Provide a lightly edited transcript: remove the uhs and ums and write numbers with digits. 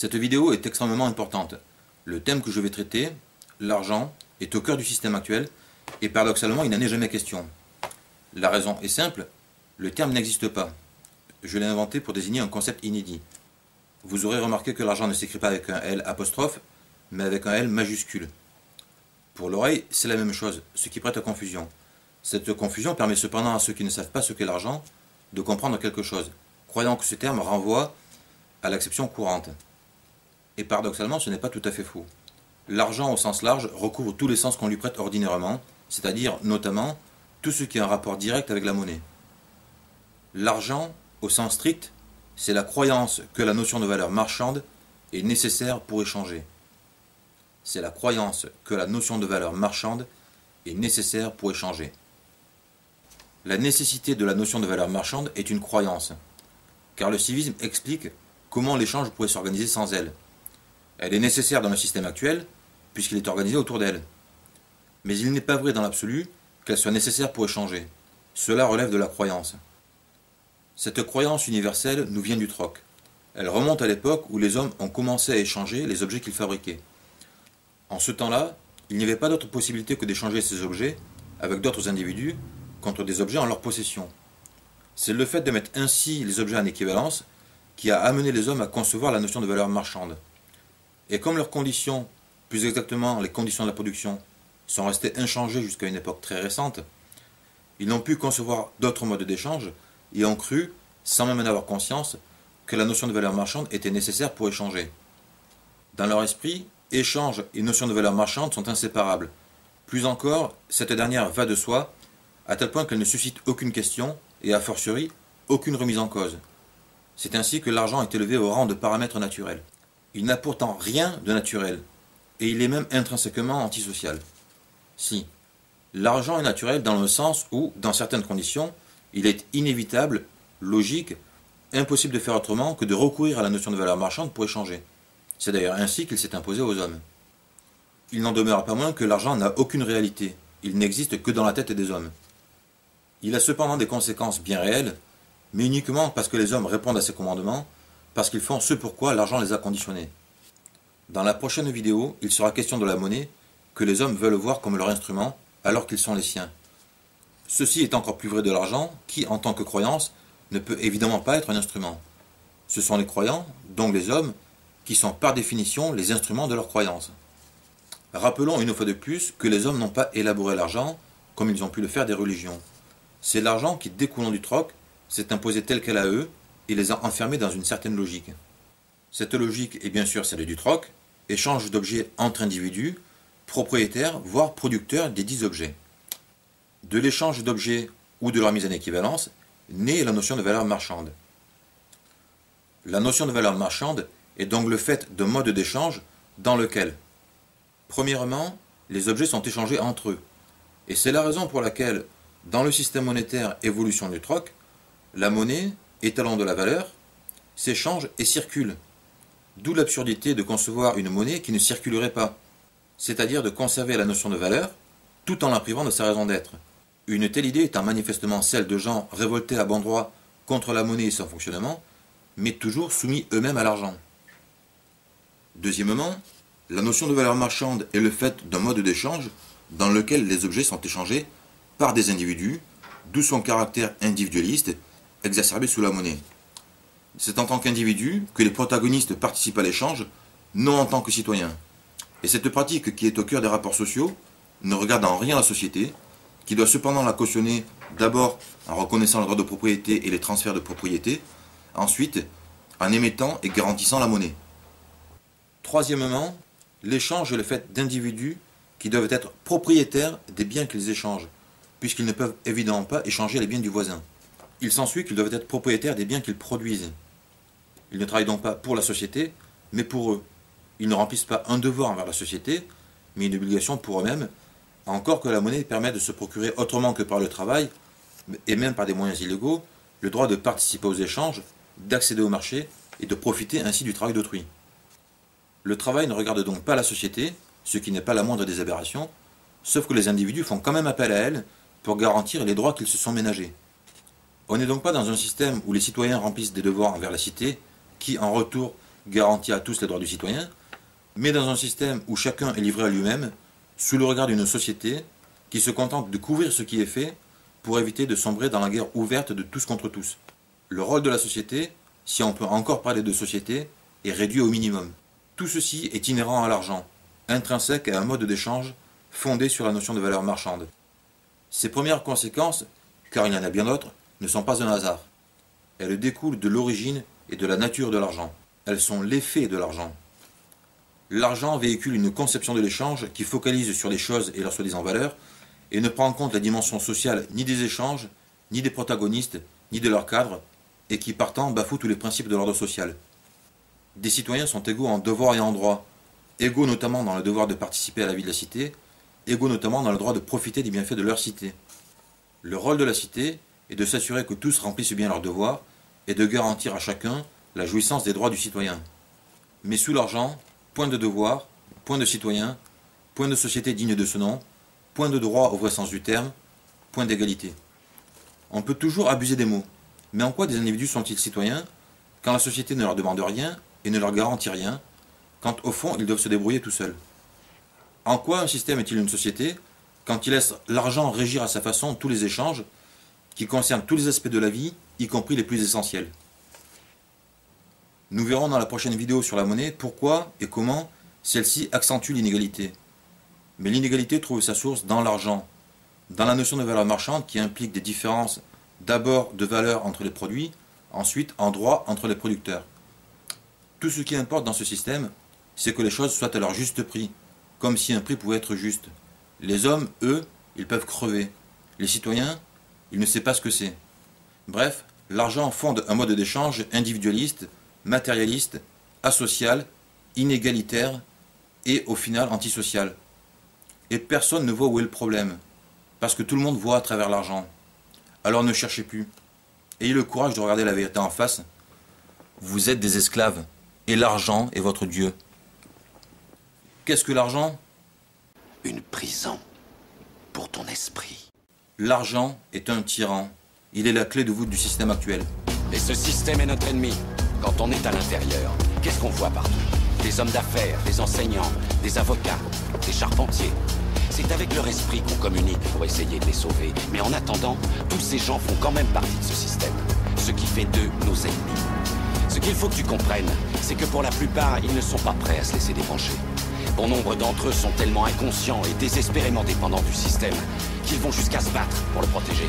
Cette vidéo est extrêmement importante. Le thème que je vais traiter, l'argent, est au cœur du système actuel et paradoxalement il n'en est jamais question. La raison est simple, le terme n'existe pas. Je l'ai inventé pour désigner un concept inédit. Vous aurez remarqué que l'argent ne s'écrit pas avec un L apostrophe, mais avec un L majuscule. Pour l'oreille, c'est la même chose, ce qui prête à confusion. Cette confusion permet cependant à ceux qui ne savent pas ce qu'est l'argent de comprendre quelque chose, croyant que ce terme renvoie à l'acception courante. Et paradoxalement, ce n'est pas tout à fait faux. L'argent au sens large recouvre tous les sens qu'on lui prête ordinairement, c'est-à-dire notamment tout ce qui a un rapport direct avec la monnaie. L'argent, au sens strict, c'est la croyance que la notion de valeur marchande est nécessaire pour échanger. C'est la croyance que la notion de valeur marchande est nécessaire pour échanger. La nécessité de la notion de valeur marchande est une croyance, car le civisme explique comment l'échange pourrait s'organiser sans elle. Elle est nécessaire dans le système actuel, puisqu'il est organisé autour d'elle. Mais il n'est pas vrai dans l'absolu qu'elle soit nécessaire pour échanger. Cela relève de la croyance. Cette croyance universelle nous vient du troc. Elle remonte à l'époque où les hommes ont commencé à échanger les objets qu'ils fabriquaient. En ce temps-là, il n'y avait pas d'autre possibilité que d'échanger ces objets avec d'autres individus contre des objets en leur possession. C'est le fait de mettre ainsi les objets en équivalence qui a amené les hommes à concevoir la notion de valeur marchande. Et comme leurs conditions, plus exactement les conditions de la production, sont restées inchangées jusqu'à une époque très récente, ils n'ont pu concevoir d'autres modes d'échange et ont cru, sans même en avoir conscience, que la notion de valeur marchande était nécessaire pour échanger. Dans leur esprit, échange et notion de valeur marchande sont inséparables. Plus encore, cette dernière va de soi, à tel point qu'elle ne suscite aucune question et a fortiori aucune remise en cause. C'est ainsi que l'argent est élevé au rang de paramètre naturel. Il n'a pourtant rien de naturel, et il est même intrinsèquement antisocial. Si, l'argent est naturel dans le sens où, dans certaines conditions, il est inévitable, logique, impossible de faire autrement que de recourir à la notion de valeur marchande pour échanger. C'est d'ailleurs ainsi qu'il s'est imposé aux hommes. Il n'en demeure pas moins que l'argent n'a aucune réalité, il n'existe que dans la tête des hommes. Il a cependant des conséquences bien réelles, mais uniquement parce que les hommes répondent à ses commandements, parce qu'ils font ce pourquoi l'argent les a conditionnés. Dans la prochaine vidéo, il sera question de la monnaie, que les hommes veulent voir comme leur instrument, alors qu'ils sont les siens. Ceci est encore plus vrai de l'argent, qui, en tant que croyance, ne peut évidemment pas être un instrument. Ce sont les croyants, donc les hommes, qui sont par définition les instruments de leur croyance. Rappelons une fois de plus que les hommes n'ont pas élaboré l'argent, comme ils ont pu le faire des religions. C'est l'argent qui, découlant du troc, s'est imposé tel quel à eux, et les a enfermés dans une certaine logique. Cette logique est bien sûr celle du troc, échange d'objets entre individus, propriétaires, voire producteurs des dits objets. De l'échange d'objets ou de leur mise en équivalence, naît la notion de valeur marchande. La notion de valeur marchande est donc le fait d'un mode d'échange dans lequel, premièrement, les objets sont échangés entre eux. Et c'est la raison pour laquelle, dans le système monétaire évolution du troc, la monnaie, étalon de la valeur, s'échange et circule. D'où l'absurdité de concevoir une monnaie qui ne circulerait pas, c'est-à-dire de conserver la notion de valeur tout en la privant de sa raison d'être. Une telle idée étant manifestement celle de gens révoltés à bon droit contre la monnaie et son fonctionnement, mais toujours soumis eux-mêmes à l'argent. Deuxièmement, la notion de valeur marchande est le fait d'un mode d'échange dans lequel les objets sont échangés par des individus, d'où son caractère individualiste exacerbé sous la monnaie. C'est en tant qu'individu que les protagonistes participent à l'échange, non en tant que citoyens. Et cette pratique qui est au cœur des rapports sociaux ne regarde en rien la société, qui doit cependant la cautionner d'abord en reconnaissant le droit de propriété et les transferts de propriété, ensuite en émettant et garantissant la monnaie. Troisièmement, l'échange est le fait d'individus qui doivent être propriétaires des biens qu'ils échangent, puisqu'ils ne peuvent évidemment pas échanger les biens du voisin. Il s'ensuit qu'ils doivent être propriétaires des biens qu'ils produisent. Ils ne travaillent donc pas pour la société, mais pour eux. Ils ne remplissent pas un devoir envers la société, mais une obligation pour eux-mêmes, encore que la monnaie permet de se procurer autrement que par le travail, et même par des moyens illégaux, le droit de participer aux échanges, d'accéder au marché et de profiter ainsi du travail d'autrui. Le travail ne regarde donc pas la société, ce qui n'est pas la moindre des aberrations, sauf que les individus font quand même appel à elle pour garantir les droits qu'ils se sont ménagés. On n'est donc pas dans un système où les citoyens remplissent des devoirs envers la cité, qui, en retour, garantit à tous les droits du citoyen, mais dans un système où chacun est livré à lui-même, sous le regard d'une société qui se contente de couvrir ce qui est fait pour éviter de sombrer dans la guerre ouverte de tous contre tous. Le rôle de la société, si on peut encore parler de société, est réduit au minimum. Tout ceci est inhérent à l'argent, intrinsèque à un mode d'échange fondé sur la notion de valeur marchande. Ces premières conséquences, car il y en a bien d'autres, ne sont pas un hasard. Elles découlent de l'origine et de la nature de l'argent. Elles sont l'effet de l'argent. L'argent véhicule une conception de l'échange qui focalise sur les choses et leur soi-disant valeur et ne prend en compte la dimension sociale ni des échanges, ni des protagonistes, ni de leur cadre, et qui partant bafoue tous les principes de l'ordre social. Des citoyens sont égaux en devoir et en droit, égaux notamment dans le devoir de participer à la vie de la cité, égaux notamment dans le droit de profiter des bienfaits de leur cité. Le rôle de la cité est de s'assurer que tous remplissent bien leurs devoirs et de garantir à chacun la jouissance des droits du citoyen. Mais sous l'argent, point de devoir, point de citoyen, point de société digne de ce nom, point de droit au vrai sens du terme, point d'égalité. On peut toujours abuser des mots, mais en quoi des individus sont-ils citoyens quand la société ne leur demande rien et ne leur garantit rien, quand au fond ils doivent se débrouiller tout seuls? En quoi un système est-il une société quand il laisse l'argent régir à sa façon tous les échanges qui concernent tous les aspects de la vie, y compris les plus essentiels? Nous verrons dans la prochaine vidéo sur la monnaie pourquoi et comment celle-ci accentue l'inégalité. Mais l'inégalité trouve sa source dans l'argent, dans la notion de valeur marchande qui implique des différences d'abord de valeur entre les produits, ensuite en droit entre les producteurs. Tout ce qui importe dans ce système, c'est que les choses soient à leur juste prix, comme si un prix pouvait être juste. Les hommes, eux, ils peuvent crever. Les citoyens, ils ne savent pas ce que c'est. Bref, l'argent fonde un mode d'échange individualiste, matérialiste, asocial, inégalitaire et au final antisocial. Et personne ne voit où est le problème, parce que tout le monde voit à travers l'argent. Alors ne cherchez plus. Ayez le courage de regarder la vérité en face. Vous êtes des esclaves, et l'argent est votre Dieu. Qu'est-ce que l'argent? Une prison pour ton esprit. L'argent est un tyran. Il est la clé de voûte du système actuel. Et ce système est notre ennemi. Quand on est à l'intérieur, qu'est-ce qu'on voit partout? Des hommes d'affaires, des enseignants, des avocats, des charpentiers. C'est avec leur esprit qu'on communique pour essayer de les sauver. Mais en attendant, tous ces gens font quand même partie de ce système. Ce qui fait d'eux nos ennemis. Ce qu'il faut que tu comprennes, c'est que pour la plupart, ils ne sont pas prêts à se laisser débrancher. Bon nombre d'entre eux sont tellement inconscients et désespérément dépendants du système qu'ils vont jusqu'à se battre pour le protéger.